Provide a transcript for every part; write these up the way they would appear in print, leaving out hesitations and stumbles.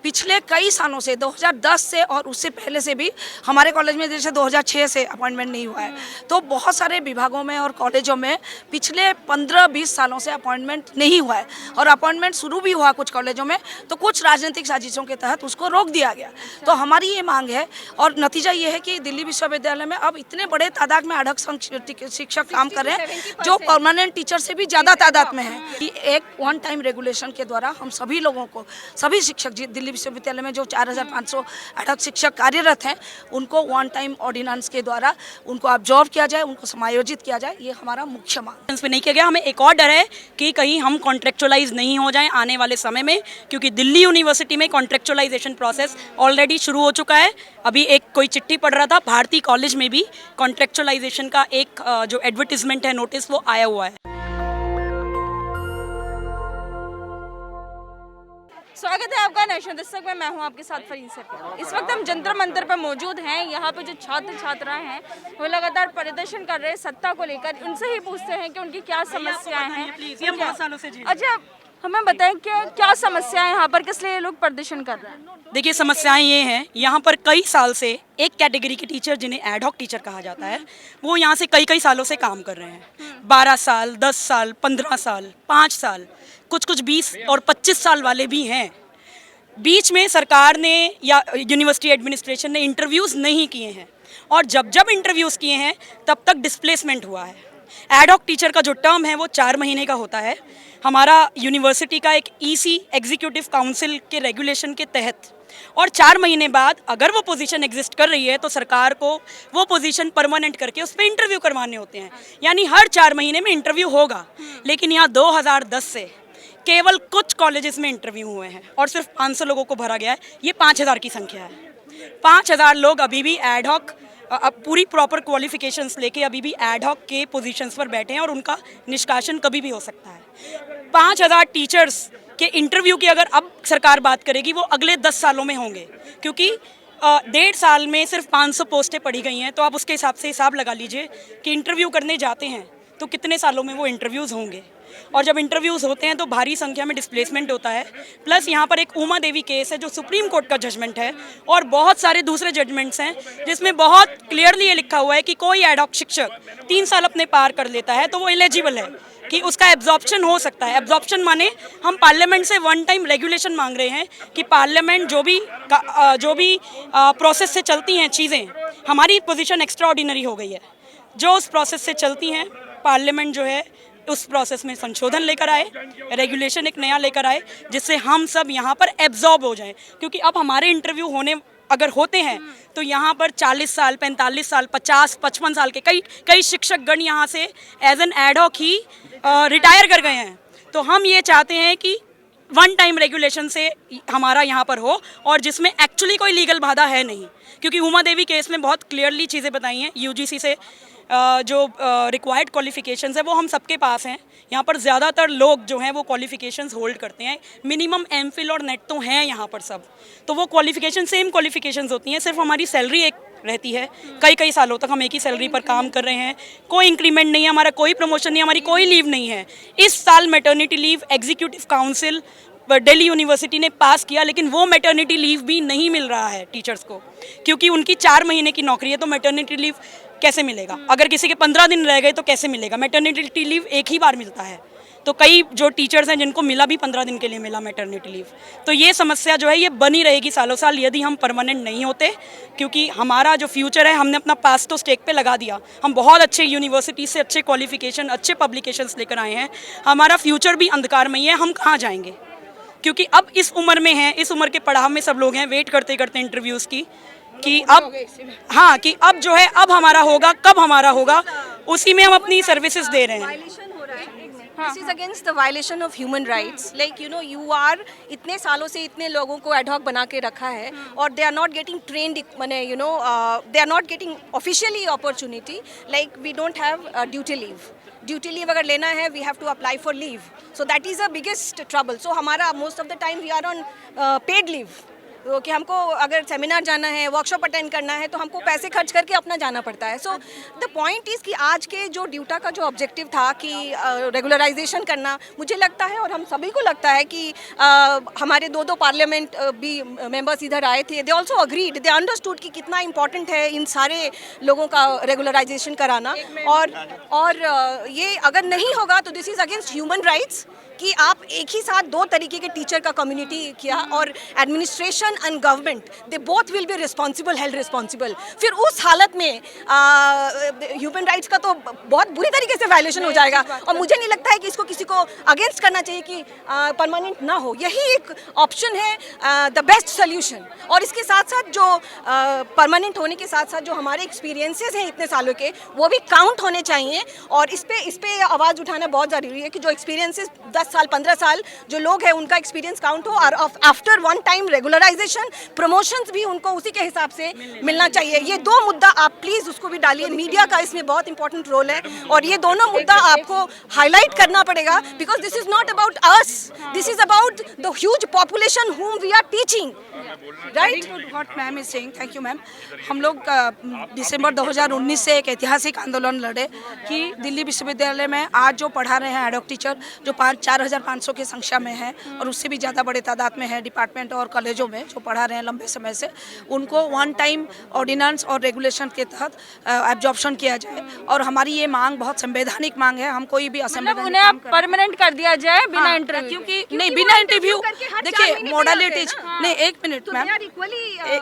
पिछले कई सालों से 2010 से और उससे पहले से भी हमारे कॉलेज में जैसे 2006 से अपॉइंटमेंट नहीं हुआ है, तो बहुत सारे विभागों में और कॉलेजों में पिछले 15-20 सालों से अपॉइंटमेंट नहीं हुआ है। और अपॉइंटमेंट शुरू भी हुआ कुछ कॉलेजों में तो कुछ राजनीतिक साजिशों के तहत उसको रोक दिया गया। तो हमारी ये मांग है और नतीजा ये है कि दिल्ली विश्वविद्यालय में अब इतने बड़े तादाद में अधक शिक्षक काम कर रहे हैं जो परमानेंट टीचर से भी ज़्यादा तादाद में है। कि एक वन टाइम रेगुलेशन के द्वारा हम सभी लोगों को, सभी शिक्षक दिल्ली विश्वविद्यालय में जो 4500 अधक शिक्षक कार्यरत हैं उनको वन टाइम ऑर्डिनेंस के द्वारा उनको ऑब्जर्व किया जाए, उनको समायोजित किया जाए, ये हमारा मुख्य मांग। पे नहीं किया गया। हमें एक और डर है कि कहीं हम कॉन्ट्रेक्चुअलाइज नहीं हो जाएं आने वाले समय में, क्योंकि दिल्ली यूनिवर्सिटी में कॉन्ट्रेक्चुअलाइजेशन प्रोसेस ऑलरेडी शुरू हो चुका है। अभी एक कोई चिट्ठी पढ़ रहा था, भारती कॉलेज में भी कॉन्ट्रेक्चुअलाइजेशन का एक जो एडवर्टीजमेंट है, नोटिस, वो आया हुआ है। स्वागत है आपका नेशनल दस्तक में। मैं हूं आपके साथ फरीन सर। इस वक्त हम जंतर मंतर पर मौजूद हैं। यहाँ पे जो छात्र छात्राएं हैं वो लगातार प्रदर्शन कर रहे हैं सत्ता को लेकर। उनसे ही पूछते हैं कि उनकी क्या समस्याएं हैं। अच्छा, हमें बताएं कि क्या समस्याएं यहाँ पर, किस लिए ये लोग प्रदर्शन कर रहे हैं? देखिए, समस्याएं ये हैं, यहाँ पर कई साल से एक कैटेगरी के टीचर जिन्हें एडहॉक टीचर कहा जाता है वो यहाँ से कई सालों से काम कर रहे हैं। 12 साल, 10 साल, 15 साल, 5 साल, कुछ 20 और 25 साल वाले भी हैं। बीच में सरकार ने या यूनिवर्सिटी एडमिनिस्ट्रेशन ने इंटरव्यूज़ नहीं किए हैं, और जब इंटरव्यूज़ किए हैं तब तक डिस्प्लेसमेंट हुआ है। एडहॉक टीचर का जो टर्म है वो 4 महीने का होता है। हमारा यूनिवर्सिटी का एक ईसी एग्जीक्यूटिव काउंसिल के रेगुलेशन के तहत, और 4 महीने बाद अगर वो पोजीशन एग्जिस्ट कर रही है तो सरकार को वो पोजीशन परमानेंट करके उस पर इंटरव्यू करवाने होते हैं। यानी हर 4 महीने में इंटरव्यू होगा। लेकिन यहाँ 2010 से केवल कुछ कॉलेजेस में इंटरव्यू हुए हैं और सिर्फ 500 लोगों को भरा गया है। ये 5000 की संख्या है। 5000 लोग अभी भी एडहॉक, पूरी प्रॉपर क्वालिफिकेशंस लेके अभी भी एडहॉक के पोजीशंस पर बैठे हैं और उनका निष्कासन कभी भी हो सकता है। 5000 टीचर्स के इंटरव्यू की अगर अब सरकार बात करेगी वो अगले 10 सालों में होंगे, क्योंकि 1.5 साल में सिर्फ 500 पोस्टें पढ़ी गई हैं। तो आप उसके हिसाब से हिसाब लगा लीजिए कि इंटरव्यू करने जाते हैं तो कितने सालों में वो इंटरव्यूज़ होंगे, और जब इंटरव्यूज़ होते हैं तो भारी संख्या में डिस्प्लेसमेंट होता है। प्लस यहाँ पर एक उमा देवी केस है जो सुप्रीम कोर्ट का जजमेंट है, और बहुत सारे दूसरे जजमेंट्स हैं जिसमें बहुत क्लियरली ये लिखा हुआ है कि कोई एडहॉक शिक्षक 3 साल अपने पार कर लेता है तो वो एलिजिबल है कि उसका एब्जॉर्प्शन हो सकता है। एब्जॉर्प्शन माने हम पार्लियामेंट से वन टाइम रेगुलेशन मांग रहे हैं कि पार्लियामेंट जो भी प्रोसेस से चलती हैं चीज़ें, हमारी पोजीशन एक्स्ट्रा ऑर्डिनरी हो गई है, जो उस प्रोसेस से चलती हैं पार्लियामेंट जो है उस प्रोसेस में संशोधन लेकर आए, रेगुलेशन एक नया लेकर आए जिससे हम सब यहाँ पर एब्जॉर्ब हो जाएं। क्योंकि अब हमारे इंटरव्यू अगर होते हैं तो यहाँ पर 40 साल, 45 साल, 50-55 साल के कई शिक्षकगण यहाँ से एज एन एडहॉक ही रिटायर कर गए हैं। तो हम ये चाहते हैं कि वन टाइम रेगुलेशन से हमारा यहाँ पर हो, और जिसमें एक्चुअली कोई लीगल बाधा है नहीं। क्योंकि उमा देवी केस में बहुत क्लियरली चीज़ें बताई हैं। यूजीसी से जो रिक्वायर्ड क्वालिफिकेशंस है वो हम सबके पास हैं। यहाँ पर ज़्यादातर लोग जो हैं वो क्वालिफिकेशंस होल्ड करते हैं। मिनिमम एमफिल और नेट तो हैं यहाँ पर सब, तो वो क्वालिफिकेशन सेम क्वालिफिकेशंस होती हैं। सिर्फ हमारी सैलरी एक रहती है। कई सालों तक हम एक ही सैलरी पर काम कर रहे हैं। कोई इंक्रीमेंट नहीं है, हमारा कोई प्रमोशन नहीं है, हमारी कोई लीव नहीं है। इस साल maternity leave executive council Delhi university ने पास किया, लेकिन वो मैटरनिटी लीव भी नहीं मिल रहा है टीचर्स को, क्योंकि उनकी 4 महीने की नौकरी है। तो मैटरनिटी लीव कैसे मिलेगा? अगर किसी के 15 दिन रह गए तो कैसे मिलेगा? मैटरनिटी लीव एक ही बार मिलता है। तो कई जो टीचर्स हैं जिनको मिला भी 15 दिन के लिए मिला मैटरनिटी लीव। तो ये समस्या जो है ये बनी रहेगी सालों साल यदि हम परमानेंट नहीं होते, क्योंकि हमारा जो फ्यूचर है हमने अपना पास तो स्टेक पे लगा दिया। हम बहुत अच्छे यूनिवर्सिटी से अच्छे क्वालिफिकेशन, अच्छे पब्लिकेशंस लेकर आए हैं। हमारा फ्यूचर भी अंधकारमयी है। हम कहाँ जाएंगे? क्योंकि अब इस उम्र में हैं, इस उम्र के पड़ाव में सब लोग हैं, वेट करते करते इंटरव्यूज़ की कि अब कि अब जो है अब हमारा होगा, कब हमारा होगा, उसी में हम अपनी सर्विसेज दे रहे हैं। This is against the violation of human rights. Like you are इतने सालों से इतने लोगों को एडहॉक बना के रखा है और they are not getting trained, माने they are not getting officially opportunity. Like we don't have duty leave. Duty leave अगर लेना है we have to apply for leave. So that is the biggest trouble. So हमारा most of the time we are on paid leave. तो कि हमको अगर seminar जाना है, वर्कशॉप अटेंड करना है, तो हमको पैसे खर्च करके अपना जाना पड़ता है। सो द पॉइंट इज़ कि आज के जो ड्यूटा का जो ऑब्जेक्टिव था कि रेगुलराइजेशन करना, मुझे लगता है और हम सभी को लगता है कि हमारे दो पार्लियामेंट भी मेंबर्स इधर आए थे, they also agreed, they understood कि कितना इंपॉर्टेंट है इन सारे लोगों का रेगुलराइजेशन कराना। और ये अगर नहीं होगा तो this is against human rights कि आप एक ही साथ दो तरीके के टीचर का कम्युनिटी किया, और administration and government they both will be responsible, held responsible. फिर उस हालत में ह्यूमन राइट्स का तो बहुत बुरी तरीके से वायलेशन हो जाएगा, और मुझे नहीं लगता है कि इसको किसी को अगेंस्ट करना चाहिए कि परमानेंट ना हो। यही एक ऑप्शन है, द बेस्ट सोल्यूशन। और इसके साथ साथ जो परमानेंट होने के साथ साथ जो हमारे एक्सपीरियंसेस हैं इतने सालों के, वो भी काउंट होने चाहिए। और इस पे आवाज़ उठाना बहुत ज़रूरी है कि जो एक्सपीरियंसेस 10 साल 15 साल जो लोग हैं उनका एक्सपीरियंस काउंट हो, और after one time regularisation promotions भी उनको उसी के हिसाब से मिलना चाहिए। ये दो मुद्दा आप प्लीज़ उसको भी डालिए, मीडिया का इसमें बहुत इंपॉर्टेंट रोल है, और ये दोनों मुद्दा आपको हाईलाइट करना पड़ेगा, because this is not about us, this is about the huge population whom we are teaching, right? What ma'am is saying, thank you ma'am. हम लोग दिसंबर 2019 से एक ऐतिहासिक आंदोलन लड़े कि दिल्ली विश्वविद्यालय में आज जो पढ़ा रहे हैं एडॉक टीचर, जो 4,500 की संख्या में है और उससे भी ज़्यादा बड़े तादाद में है डिपार्टमेंट और कॉलेजों में जो पढ़ा रहे हैं लंबे समय से, उनको वन टाइम ऑर्डिनेंस और रेगुलेशन के तहत एब्जॉर्प्शन किया जाए। और हमारी ये मांग बहुत संवैधानिक मांग है, हम कोई भी मतलब उन्हें आप परमानेंट कर दिया जाए बिना इंटरव्यू, क्योंकि नहीं, बिना इंटरव्यू, देखिए मॉडलिटीज नहीं, एक मिनट मैम,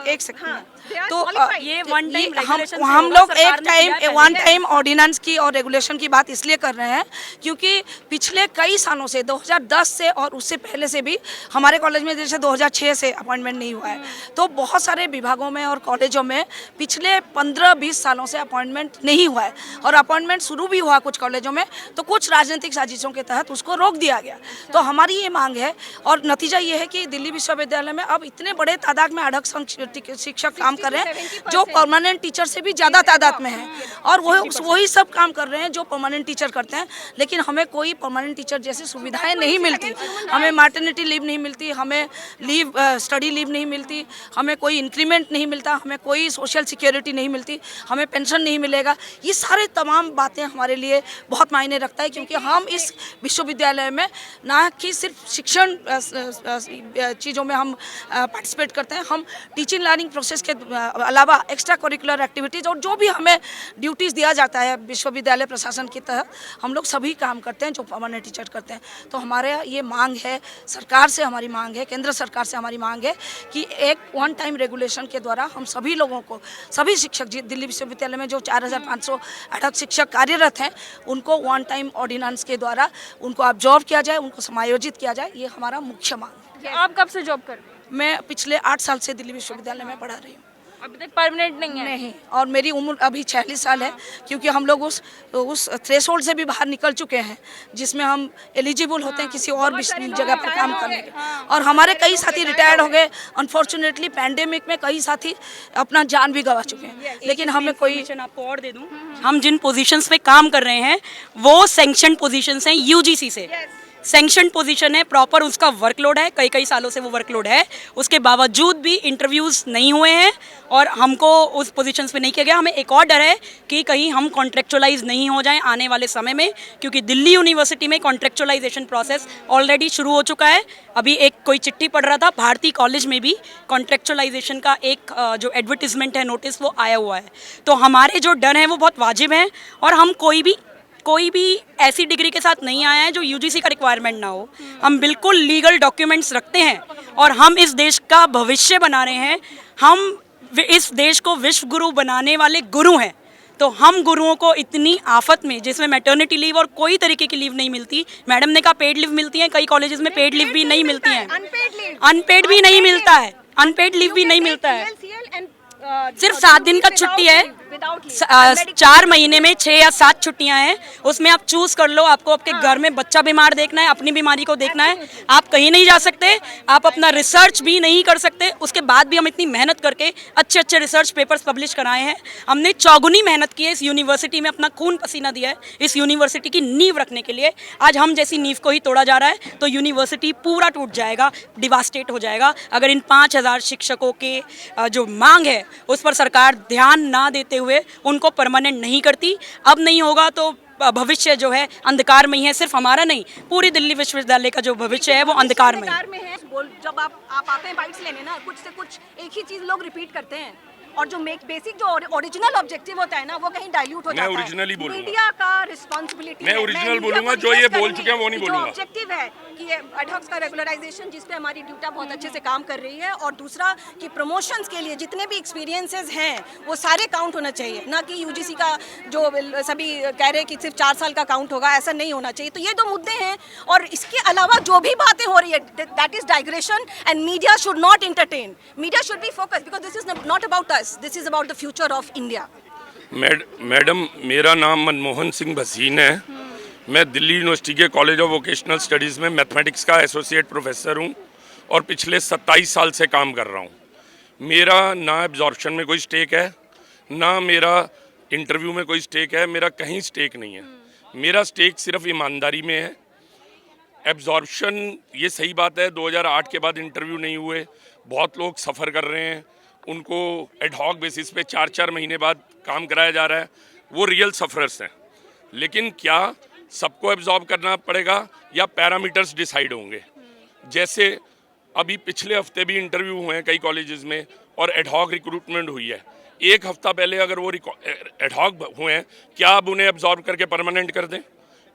एक सेकंड। तो ये वन टाइम हम लोग एक वन टाइम ऑर्डिनेंस की और रेगुलेशन की बात इसलिए कर रहे हैं क्योंकि पिछले कई सालों से 2010 से और उससे पहले से भी हमारे कॉलेज में जैसे 2006 से अपॉइंटमेंट नहीं हुआ है, तो बहुत सारे विभागों में और कॉलेजों में पिछले 15-20 सालों से अपॉइंटमेंट नहीं हुआ है, और अपॉइंटमेंट शुरू भी हुआ कुछ कॉलेजों में तो कुछ राजनीतिक साजिशों के तहत उसको रोक दिया गया। तो हमारी ये मांग है, और नतीजा ये है कि दिल्ली विश्वविद्यालय में अब इतने बड़े तादाद में अडक शिक्षक काम कर रहे हैं जो परमानेंट टीचर से भी ज़्यादा तादाद में हैं, और वही सब काम कर रहे हैं जो परमानेंट टीचर करते हैं। लेकिन हमें कोई परमानेंट टीचर जैसी सुविधाएं नहीं मिलती, हमें मैटरनिटी लीव नहीं मिलती, हमें स्टडी लीव नहीं मिलती, हमें कोई इंक्रीमेंट नहीं मिलता, हमें कोई सोशल सिक्योरिटी नहीं मिलती, हमें पेंशन नहीं मिलेगा। ये सारे तमाम बातें हमारे लिए बहुत मायने रखता है, क्योंकि हम इस विश्वविद्यालय में ना कि सिर्फ शिक्षण चीज़ों में हम पार्टिसिपेट करते हैं, हम टीचिंग लर्निंग प्रोसेस के अलावा एक्स्ट्रा करिकुलर एक्टिविटीज़ और जो भी हमें ड्यूटीज़ दिया जाता है विश्वविद्यालय प्रशासन के तहत, हम लोग सभी काम करते हैं जो परमानेंट टीचर करते हैं। तो हमारे ये मांग है, सरकार से हमारी मांग है, केंद्र सरकार से हमारी मांग है कि एक वन टाइम रेगुलेशन के द्वारा हम सभी लोगों को, सभी शिक्षक दिल्ली विश्वविद्यालय में जो 4,500 अडक शिक्षक कार्यरत हैं, उनको वन टाइम ऑर्डिनेंस के द्वारा उनको ऑब्जॉर्व किया जाए, उनको समायोजित किया जाए। ये हमारा मुख्य मांग है। आप कब से जॉब कर रहे हैं? मैं पिछले 8 साल से दिल्ली विश्वविद्यालय में पढ़ा रही हूँ। अभी तक परमानेंट नहीं है? नहीं, और मेरी उम्र अभी 46 साल है, क्योंकि हम लोग उस थ्रेशोल्ड से भी बाहर निकल चुके हैं जिसमें हम एलिजिबल होते हैं किसी और जगह पर काम करने के। और हमारे कई साथी रिटायर्ड हो गए, अनफॉर्चुनेटली पैंडेमिक में कई साथी अपना जान भी गंवा चुके हैं। लेकिन हमें कोई, आपको और दे दूं, हम जिन पोजीशंस पे काम कर रहे हैं वो सैंक्शन पोजीशंस हैं यूजीसी से। सैंक्शन पोजीशन है, प्रॉपर उसका वर्कलोड है, कई सालों से वो वर्कलोड है, उसके बावजूद भी इंटरव्यूज़ नहीं हुए हैं और हमको उस पोजीशंस पे नहीं किया गया। हमें एक और डर है कि कहीं हम कॉन्ट्रेक्चुअलाइज नहीं हो जाएं आने वाले समय में, क्योंकि दिल्ली यूनिवर्सिटी में कॉन्ट्रेक्चुअलाइजेशन प्रोसेस ऑलरेडी शुरू हो चुका है। अभी एक कोई चिट्ठी पढ़ रहा था, भारती कॉलेज में भी कॉन्ट्रेक्चुअलाइजेशन का एक जो एडवर्टिजमेंट है, नोटिस, वो आया हुआ है। तो हमारे जो डर हैं वो बहुत वाजिब हैं, और हम कोई भी ऐसी डिग्री के साथ नहीं आया है जो यूजीसी का रिक्वायरमेंट ना हो। हम बिल्कुल लीगल डॉक्यूमेंट्स रखते हैं और हम इस देश का भविष्य बना रहे हैं। हम इस देश को विश्व गुरु बनाने वाले गुरु हैं। तो हम गुरुओं को इतनी आफत में, जिसमें मैटरनिटी लीव और कोई तरीके की लीव नहीं मिलती, मैडम ने कहा पेड लीव मिलती है, कई कॉलेजेस में पेड लीव भी नहीं मिलती है, अनपेड भी नहीं मिलता है, अनपेड लीव भी नहीं मिलता है, सिर्फ 7 दिन का छुट्टी है। Without leave. 4 महीने में 6 या 7 छुट्टियां हैं, उसमें आप चूज कर लो। आपको आपके घर में बच्चा बीमार देखना है, अपनी बीमारी को देखना है, आप कहीं नहीं जा सकते, आप अपना रिसर्च भी नहीं कर सकते। उसके बाद भी हम इतनी मेहनत करके अच्छे अच्छे रिसर्च पेपर्स पब्लिश कराए हैं। हमने चौगुनी मेहनत की है, इस यूनिवर्सिटी में अपना खून पसीना दिया है, इस यूनिवर्सिटी की नींव रखने के लिए। आज हम जैसी नींव को ही तोड़ा जा रहा है तो यूनिवर्सिटी पूरा टूट जाएगा, डिवास्टेट हो जाएगा। अगर इन 5000 शिक्षकों के जो मांग है उस पर सरकार ध्यान ना देते हुए उनको परमानेंट नहीं करती, अब नहीं होगा तो भविष्य जो है अंधकार में ही है। सिर्फ हमारा नहीं, पूरी दिल्ली विश्वविद्यालय का जो भविष्य है वो अंधकार में है। जब आप आते हैं बाइट्स लेने ना, कुछ से कुछ एक ही चीज लोग रिपीट करते हैं और जो बेसिक जो ओरिजिनल ऑब्जेक्टिव होता है ना वो कहीं डाइल्यूट हो जाता है। मैं ओरिजिनली बोलूंगा, मीडिया का रिस्पांसिबिलिटी मैं ओरिजिनल बोलूंगा, जो ये बोल चुके हैं वो नहीं बोलूंगा। ऑब्जेक्टिव है कि ये एडहॉक्स का रेगुलराइजेशन जिस पे हमारी ड्यूटा बहुत अच्छे से काम कर रही है, और दूसरा कि प्रमोशंस के लिए जितने भी एक्सपीरियंसेस हैं वो सारे काउंट होना चाहिए, ना कि यूजीसी का जो सभी कह रहे हैं कि सिर्फ 4 साल का काउंट होगा, ऐसा नहीं होना चाहिए। तो ये 2 मुद्दे हैं, और इसके अलावा जो भी बातें हो रही है that is digression and media should not entertain. Media should be focused because this is not about us, this is about the future of India. Madam, मेरा नाम मनमोहन सिंह भसीन है। मैं दिल्ली यूनिवर्सिटी के कॉलेज ऑफ वोकेशनल स्टडीज़ में mathematics का associate professor हूँ और पिछले 27 साल से काम कर रहा हूँ। मेरा ना एब्जॉर्प्शन में कोई स्टेक है, ना मेरा इंटरव्यू में कोई स्टेक है, मेरा कहीं स्टेक नहीं है। मेरा स्टेक सिर्फ ईमानदारी में है। एब्जॉर्प्शन, ये सही बात है, 2008 के बाद इंटरव्यू नहीं हुए, बहुत लोग सफ़र कर रहे हैं, उनको एडहॉक बेसिस पे 4-4 महीने बाद काम कराया जा रहा है, वो रियल सफ़रर्स हैं। लेकिन क्या सबको एब्जॉर्ब करना पड़ेगा या पैरामीटर्स डिसाइड होंगे? जैसे अभी पिछले हफ्ते भी इंटरव्यू हुए हैं कई कॉलेजेस में और एडहॉक रिक्रूटमेंट हुई है। एक हफ्ता पहले अगर वो एडहॉक हुए हैं, क्या अब उन्हें एब्जॉर्ब करके परमानेंट कर दें?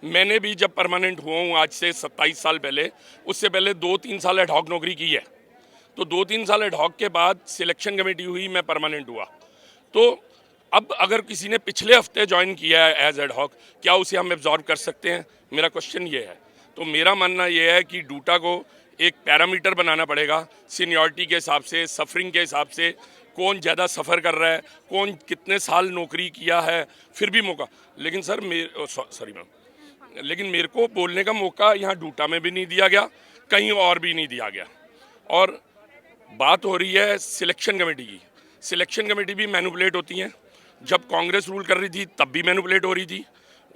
मैंने भी जब परमानेंट हुआ हूँ आज से 27 साल पहले, उससे पहले 2-3 साल एडहॉक नौकरी की है। तो 2-3 साल एडहॉक के बाद सिलेक्शन कमेटी हुई, मैं परमानेंट हुआ। तो अब अगर किसी ने पिछले हफ्ते ज्वाइन किया है एज एडहॉक, क्या उसे हम एब्जॉर्ब कर सकते हैं? मेरा क्वेश्चन ये है। तो मेरा मानना ये है कि डूटा को एक पैरामीटर बनाना पड़ेगा सीनियरिटी के हिसाब से, सफरिंग के हिसाब से, कौन ज़्यादा सफ़र कर रहा है, कौन कितने साल नौकरी किया है, फिर भी मौका। लेकिन सर लेकिन मेरे को बोलने का मौका यहाँ डूटा में भी नहीं दिया गया, कहीं और भी नहीं दिया गया। और बात हो रही है सिलेक्शन कमेटी की। सिलेक्शन कमेटी भी मैनिपुलेट होती हैं। जब कांग्रेस रूल कर रही थी तब भी मैनिपुलेट हो रही थी,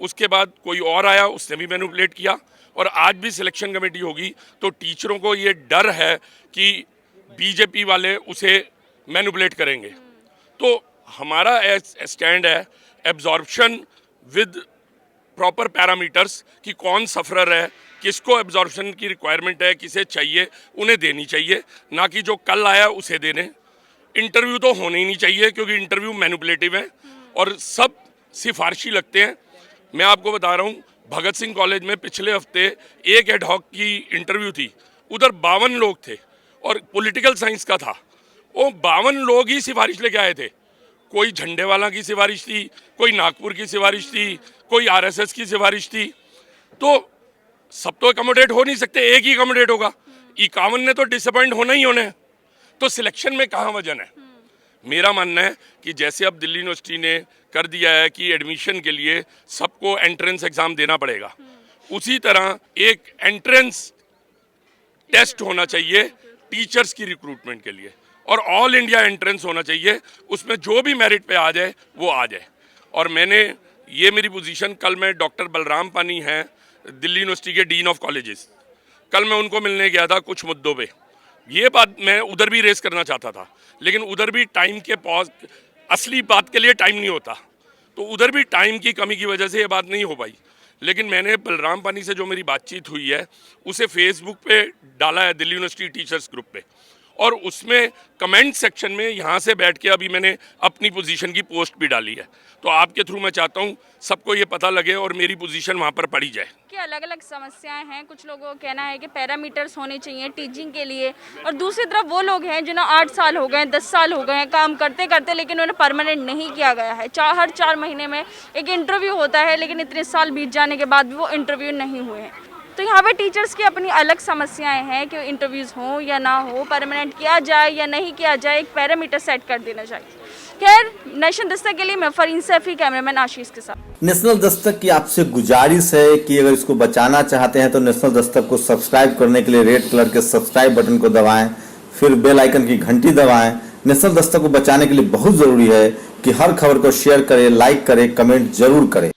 उसके बाद कोई और आया उसने भी मैनिपुलेट किया, और आज भी सिलेक्शन कमेटी होगी। तो टीचरों को ये डर है कि बीजेपी वाले उसे मैनिपुलेट करेंगे। तो हमारा स्टैंड है एब्जॉर्प्शन विद प्रॉपर पैरामीटर्स कि कौन सफरर है, किसको एब्जॉर्प्शन की रिक्वायरमेंट है, किसे चाहिए, उन्हें देनी चाहिए, ना कि जो कल आया उसे देने। इंटरव्यू तो होने ही नहीं चाहिए क्योंकि इंटरव्यू मैनिपुलेटिव है और सब सिफारिशी लगते हैं। मैं आपको बता रहा हूँ, भगत सिंह कॉलेज में पिछले हफ्ते एक एडहॉक की इंटरव्यू थी, उधर 52 लोग थे और पॉलिटिकल साइंस का था। वो 52 लोग ही सिफारिश लेके आए थे। कोई झंडेवाला की सिफारिश थी, कोई नागपुर की सिफारिश थी, कोई आरएसएस की सिफारिश थी। तो सब तो अकोमोडेट हो नहीं सकते, एक ही अकोमोडेट होगा। 51 ने तो डिसअपॉइंट होना ही होना है, तो सिलेक्शन में कहाँ वजन है? मेरा मानना है कि जैसे अब दिल्ली यूनिवर्सिटी ने कर दिया है कि एडमिशन के लिए सबको एंट्रेंस एग्ज़ाम देना पड़ेगा, उसी तरह एक एंट्रेंस टेस्ट होना चाहिए टीचर्स की रिक्रूटमेंट के लिए, और ऑल इंडिया एंट्रेंस होना चाहिए, उसमें जो भी मेरिट पे आ जाए वो आ जाए। और मैंने ये मेरी पोजीशन, कल मैं डॉक्टर बलराम पानी हैं दिल्ली यूनिवर्सिटी के डीन ऑफ कॉलेजेस, कल मैं उनको मिलने गया था कुछ मुद्दों पे। ये बात मैं उधर भी रेस करना चाहता था, लेकिन उधर भी टाइम के पॉज, असली बात के लिए टाइम नहीं होता, तो उधर भी टाइम की कमी की वजह से ये बात नहीं हो पाई। लेकिन मैंने बलराम पानी से जो मेरी बातचीत हुई है उसे फेसबुक पे डाला है, दिल्ली यूनिवर्सिटी टीचर्स ग्रुप पे, और उसमें कमेंट सेक्शन में यहाँ से बैठ के अभी मैंने अपनी पोजीशन की पोस्ट भी डाली है। तो आपके थ्रू मैं चाहता हूँ सबको ये पता लगे और मेरी पोजीशन वहाँ पर पड़ी जाए कि अलग अलग समस्याएं हैं। कुछ लोगों का कहना है कि पैरामीटर्स होने चाहिए टीचिंग के लिए, और दूसरी तरफ वो लोग हैं जिन्हें 8 साल हो गए, 10 साल हो गए हैं काम करते करते, लेकिन उन्हें परमानेंट नहीं किया गया है। हर 4 महीने में एक इंटरव्यू होता है, लेकिन इतने साल बीत जाने के बाद भी वो इंटरव्यू नहीं हुए हैं। तो यहाँ पे टीचर्स की अपनी अलग समस्याएं हैं कि इंटरव्यूज़ हो या ना हो, परमानेंट किया जाए या नहीं किया जाए, एक पैरामीटर सेट कर देना चाहिए। खैर, नेशन दस्तक के लिए मैं फरीन सैफी, कैमरामैन आशीष के साथ। नेशनल दस्तक की आपसे गुजारिश है कि अगर इसको बचाना चाहते हैं तो नेशनल दस्तक को सब्सक्राइब करने के लिए रेड कलर के सब्सक्राइब बटन को दबाएं, फिर बेल आइकन की घंटी दबाएं। नेशनल दस्तक को बचाने के लिए बहुत जरूरी है कि हर खबर को शेयर करें, लाइक करें, कमेंट जरूर करें।